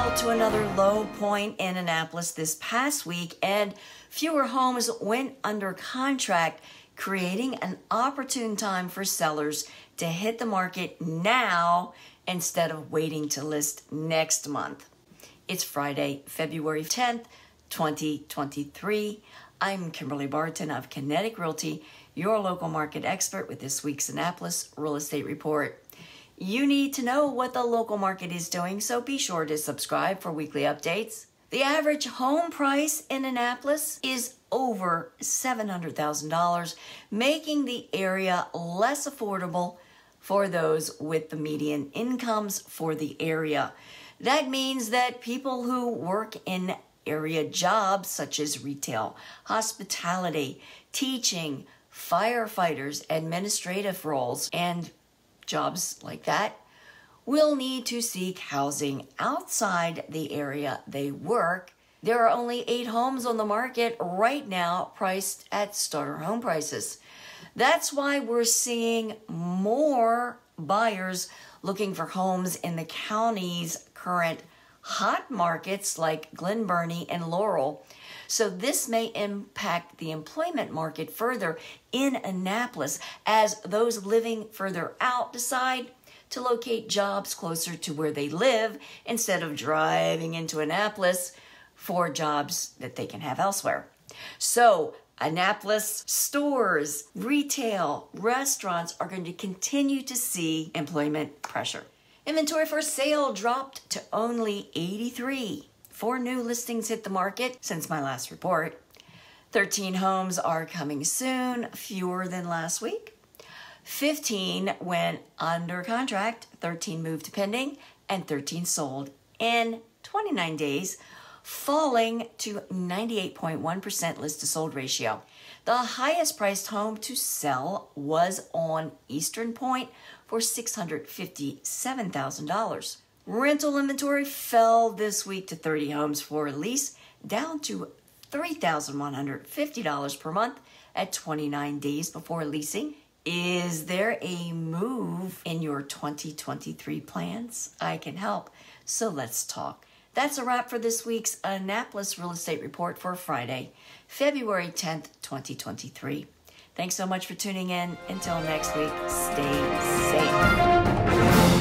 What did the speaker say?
fell to another low point in Annapolis this past week, and fewer homes went under contract, creating an opportune time for sellers to hit the market now instead of waiting to list next month. It's Friday, February 10th, 2023. I'm Kimberly Barton of Kinetic Realty, your local market expert with this week's Annapolis Real Estate Report. You need to know what the local market is doing, so be sure to subscribe for weekly updates. The average home price in Annapolis is over $700,000, making the area less affordable for those with the median incomes for the area. That means that people who work in area jobs such as retail, hospitality, teaching, firefighters, administrative roles, and jobs like that will need to seek housing outside the area they work. There are only 8 homes on the market right now priced at starter home prices. That's why we're seeing more buyers looking for homes in the county's current hot markets like Glen Burnie and Laurel. So this may impact the employment market further in Annapolis as those living further out decide to locate jobs closer to where they live instead of driving into Annapolis for jobs that they can have elsewhere. So Annapolis stores, retail, restaurants are going to continue to see employment pressure. Inventory for sale dropped to only 83. 4 new listings hit the market since my last report. 13 homes are coming soon, fewer than last week. 15 went under contract, 13 moved to pending, and 13 sold in 29 days, falling to 98.1% list to sold ratio. The highest priced home to sell was on Eastern Point for $657,000. Rental inventory fell this week to 30 homes for lease, down to $3,150 per month at 29 days before leasing. Is there a move in your 2023 plans? I can help, so let's talk. That's a wrap for this week's Annapolis Real Estate Report for Friday, February 10th, 2023. Thanks so much for tuning in. Until next week, stay safe.